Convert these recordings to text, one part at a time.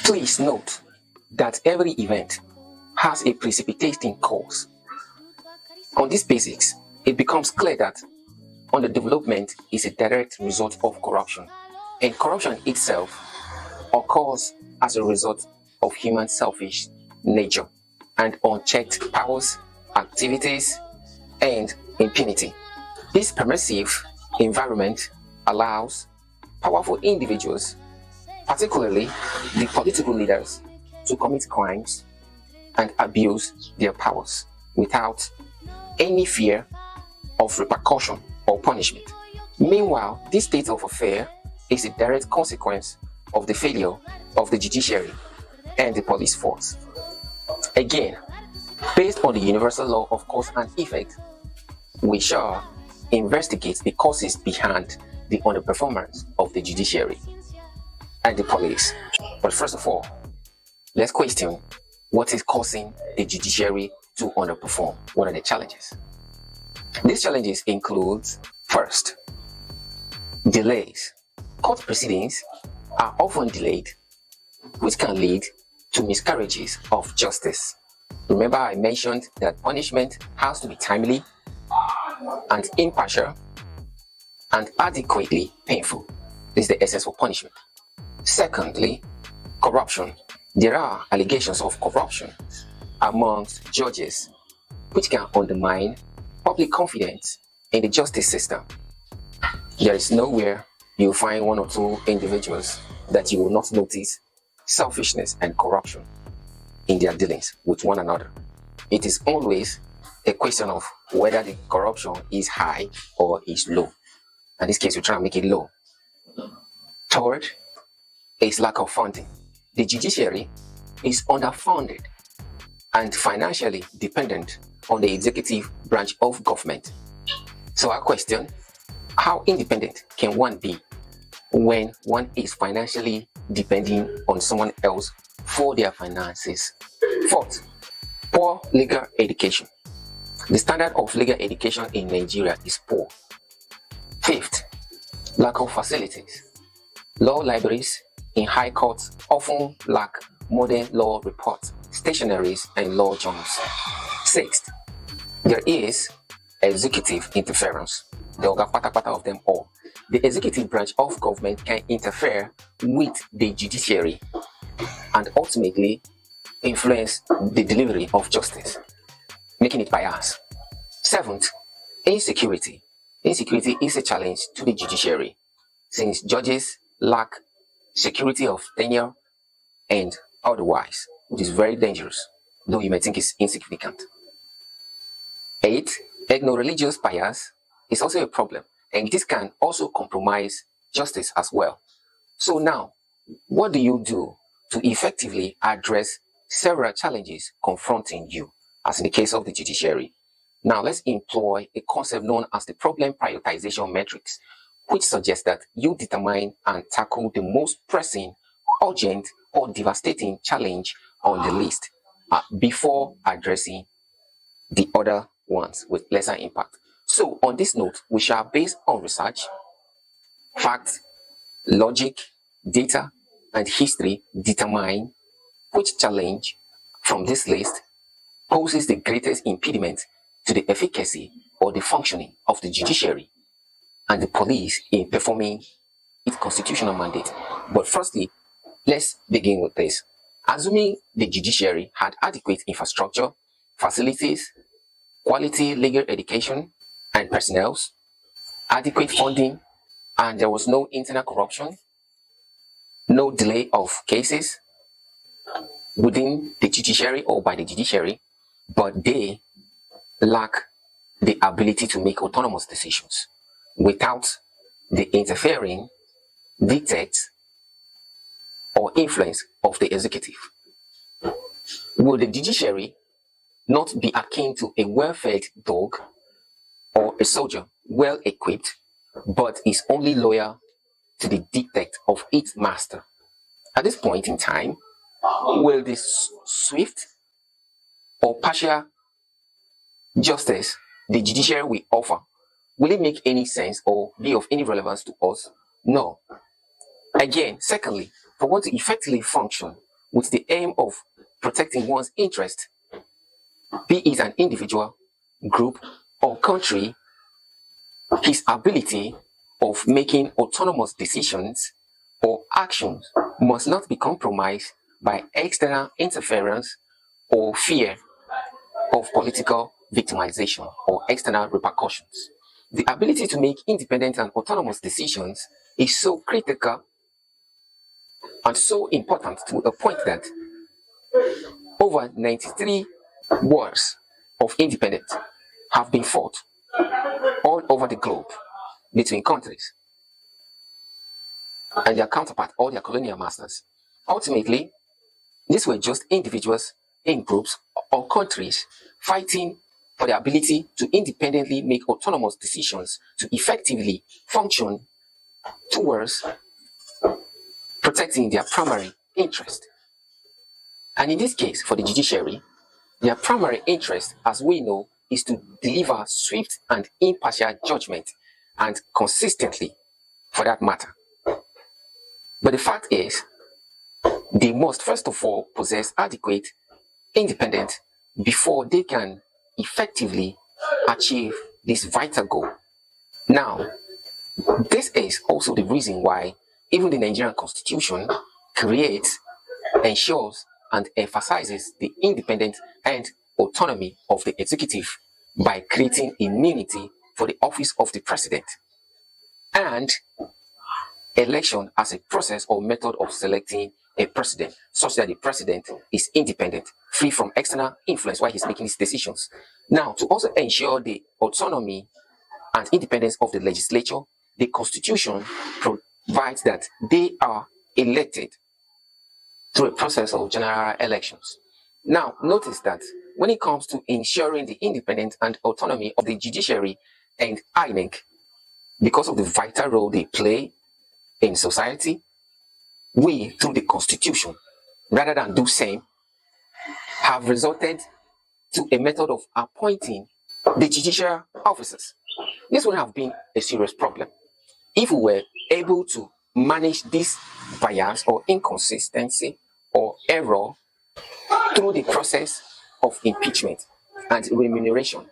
Please note that every event has a precipitating cause. On these basics, it becomes clear that underdevelopment is a direct result of corruption, and corruption itself occurs as a result of human selfish nature and unchecked powers, activities, and impunity. This permissive environment allows powerful individuals, particularly the political leaders, to commit crimes and abuse their powers without any fear of repercussion or punishment. Meanwhile, this state of affair is a direct consequence of the failure of the judiciary and the police force. Again, based on the universal law of cause and effect, we shall investigate the causes behind the underperformance of the judiciary and the police. But first of all, let's question what is causing the judiciary to underperform. What are the challenges? These challenges include, first, delays. Court proceedings are often delayed, which can lead to miscarriages of justice. Remember, I mentioned that punishment has to be timely and impartial and adequately painful. This is the essence of punishment. Secondly, corruption. There are allegations of corruption amongst judges, which can undermine public confidence in the justice system. There is nowhere you'll find one or two individuals that you will not notice selfishness and corruption in their dealings with one another. It is always a question of whether the corruption is high or is low. In this case, we try to make it low. Third is lack of funding. The judiciary is underfunded and financially dependent on the executive branch of government. So our question, how independent can one be when one is financially depending on someone else for their finances? Fourth, poor legal education. The standard of legal education in Nigeria is poor. Fifth, lack of facilities. Law libraries in high courts often lack modern law reports, stationaries, and law journals. Sixth, there is executive interference. The oga patapata of them all. The executive branch of government can interfere with the judiciary and ultimately influence the delivery of justice, making it biased. Seventh, insecurity. Insecurity is a challenge to the judiciary since judges lack security of tenure and otherwise, which is very dangerous, though you may think it's insignificant. 8. Ethno-religious bias is also a problem, and this can also compromise justice as well. So now, what do you do to effectively address several challenges confronting you, as in the case of the judiciary? Now, let's employ a concept known as the problem prioritization matrix, which suggests that you determine and tackle the most pressing, urgent, or devastating challenge on the list before addressing the other ones with lesser impact. So, on this note, we shall, based on research, facts, logic, data, and history, determine which challenge from this list poses the greatest impediment to the efficacy or the functioning of the judiciary and the police in performing its constitutional mandate. But firstly, let's begin with this. Assuming the judiciary had adequate infrastructure, facilities, quality legal education and personnel, adequate funding, and there was no internal corruption, no delay of cases within the judiciary or by the judiciary, but they lack the ability to make autonomous decisions without the interfering dictates or influence of the executive. Will the judiciary not be akin to a well-fed dog or a soldier well equipped, but is only loyal to the dictate of its master? At this point in time, will this swift or partial justice the judiciary will offer, will it make any sense or be of any relevance to us? No. Again, secondly, for one to effectively function with the aim of protecting one's interest, be it an individual, group, or country. His ability of making autonomous decisions or actions must not be compromised by external interference or fear of political victimization or external repercussions. The ability to make independent and autonomous decisions is so critical and so important to a point that over 93 wars of independence have been fought all over the globe between countries and their counterpart or their colonial masters. Ultimately, these were just individuals in groups or countries fighting for the ability to independently make autonomous decisions to effectively function towards protecting their primary interest. And in this case, for the judiciary, their primary interest, as we know, is to deliver swift and impartial judgment, and consistently, for that matter. But the fact is, they must first of all possess adequate independence before they can effectively achieve this vital goal. Now, this is also the reason why even the Nigerian Constitution creates, ensures, and emphasizes the independence and autonomy of the executive by creating immunity for the office of the president and election as a process or method of selecting a president, such that the president is independent, free from external influence while he's making his decisions. Now, to also ensure the autonomy and independence of the legislature, the Constitution provides that they are elected through a process of general elections. Now, notice that when it comes to ensuring the independence and autonomy of the judiciary and INEC, because of the vital role they play in society, we, through the Constitution, rather than do same, have resorted to a method of appointing the judicial officers. This would have been a serious problem if we were able to manage this bias or inconsistency or error through the process of impeachment and remuneration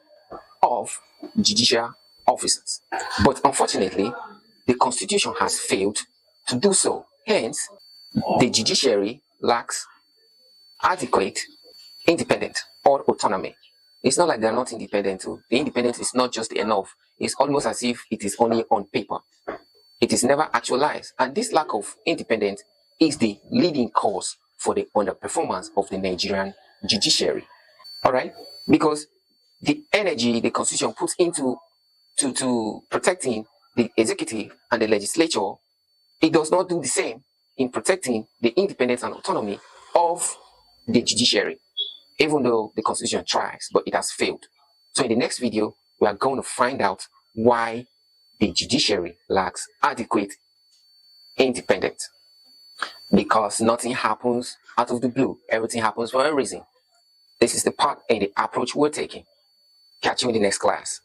of judicial officers. But unfortunately, the Constitution has failed to do so. Hence, the judiciary lacks adequate independence or autonomy. It's not like they're not independent. The independence is not just enough. It's almost as if it is only on paper. It is never actualized. And this lack of independence is the leading cause for the underperformance of the Nigerian judiciary. All right? Because the energy the Constitution puts into to protecting the executive and the legislature, it does not do the same in protecting the independence and autonomy of the judiciary, even though the Constitution tries, but it has failed. So in the next video, we are going to find out why the judiciary lacks adequate independence. Because nothing happens out of the blue. Everything happens for a reason. This is the part and the approach we're taking. Catch you in the next class.